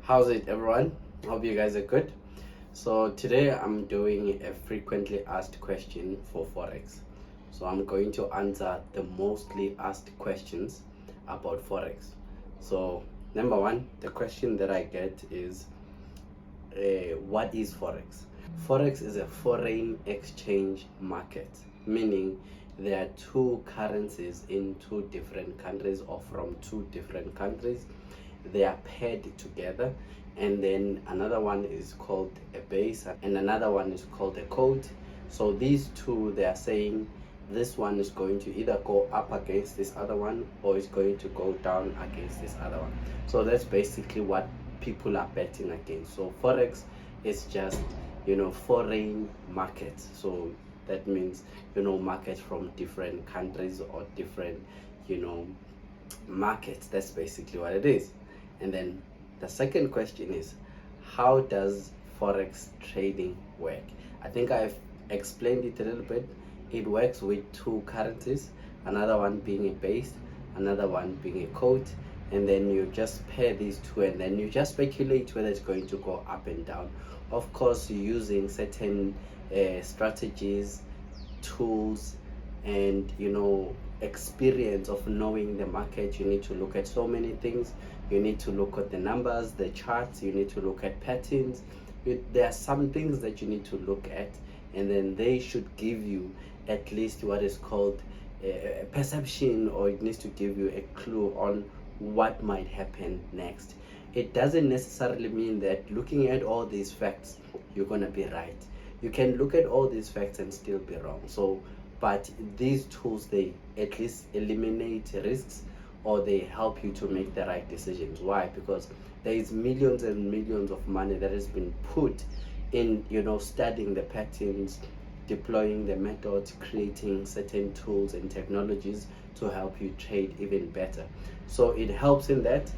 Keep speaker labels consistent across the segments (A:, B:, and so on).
A: How's it, everyone? Hope you guys are good. So today I'm doing a frequently asked question for Forex. So I'm going to answer the mostly asked questions about Forex. So number one, the question that I get is, what is Forex? Forex is a foreign exchange market, meaning there are two currencies in two different countries or from two different countries. They are paired together, and then another one is called a base and another one is called a code. So these two, they are saying this one is going to either go up against this other one or is going to go down against this other one. So that's basically what people are betting against. So Forex is just foreign markets. So that means markets from different countries or different markets. That's basically what it is. And then the second question is, how does Forex trading work? I think I've explained it a little bit. It works with two currencies, another one being a base, another one being a code, and then you just pair these two and then you just speculate whether it's going to go up and down. Of course, using certain strategies, tools, and experience of knowing the market. You need to look at so many things. You need to look at the numbers, the charts, you need to look at patterns. There are some things that you need to look at, and then they should give you at least what is called a perception, or it needs to give you a clue on what might happen next. It doesn't necessarily mean that looking at all these facts you're going to be right. You can look at all these facts and still be wrong. So but these tools, they at least eliminate risks, or they help you to make the right decisions. Why? Because there is millions and millions of money that has been put in studying the patterns, deploying the methods, creating certain tools and technologies to help you trade even better. So it helps in that.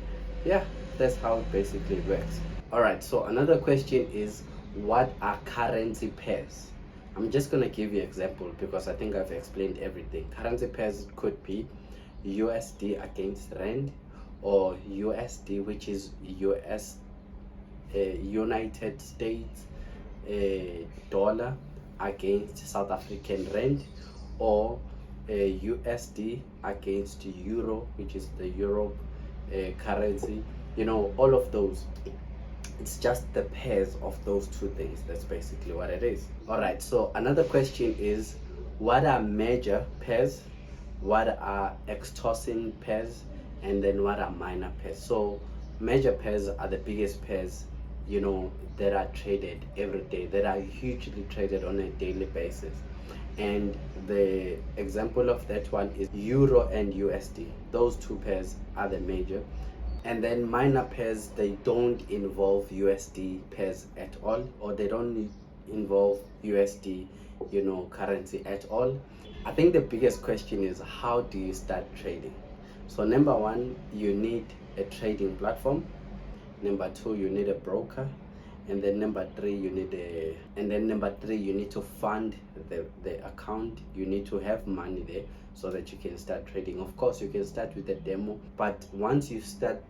A: Yeah, that's how it basically works. All right, so another question is, what are currency pairs? I'm just going to give you an example because I think I've explained everything. Currency pairs could be USD against Rand, or USD, which is United States dollar against South African Rand, or USD against Euro, which is the Europe currency. All of those, it's just the pairs of those two things. That's basically what it is. All right, so another question is, what are major pairs, what are extortion pairs, and then what are minor pairs? So major pairs are the biggest pairs that are traded every day, that are hugely traded on a daily basis. And the example of that one is Euro and USD. Those two pairs are the major. And then minor pairs, they don't involve USD pairs at all, or they don't involve USD currency at all. I think the biggest question is, how do you start trading? So number one, you need a trading platform. Number two, you need a broker. And then number three, you need to fund the account. You need to have money there so that you can start trading. Of course, you can start with a demo, but once you start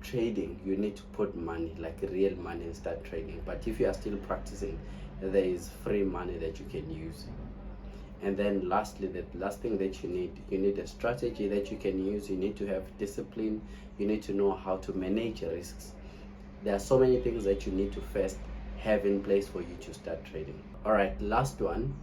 A: trading, you need to put money, like real money, and start trading. But if you are still practicing, there is free money that you can use. And then lastly, the last thing that you need a strategy that you can use. You need to have discipline. You need to know how to manage risks. There are so many things that you need to first have in place for you to start trading. All right, last one,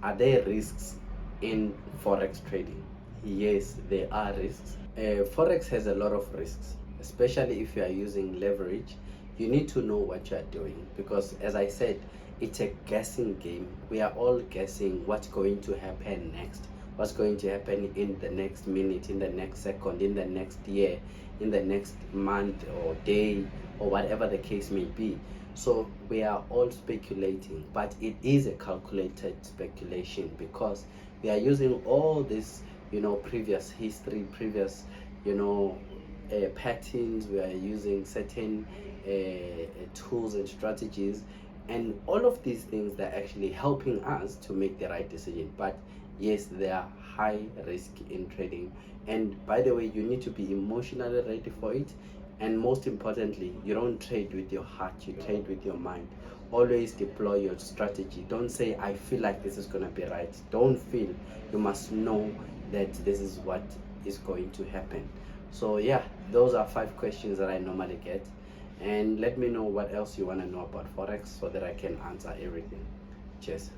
A: are there risks in Forex trading? Yes, there are risks. Forex has a lot of risks, especially if you are using leverage. You need to know what you are doing, because as I said, it's a guessing game. We are all guessing what's going to happen next, what's going to happen in the next minute, in the next second, in the next year, in the next month or day, or whatever the case may be. So we are all speculating, but it is a calculated speculation, because we are using all this previous history, previous patterns. We are using certain tools and strategies, and all of these things, they're actually helping us to make the right decision. But yes, there are high risk in trading, and by the way, you need to be emotionally ready for it. And most importantly, you don't trade with your heart, you trade with your mind. Always deploy your strategy. Don't say, I feel like this is going to be right. Don't feel. You must know that this is what is going to happen. So yeah, those are 5 questions that I normally get. And let me know what else you want to know about Forex so that I can answer everything. Cheers.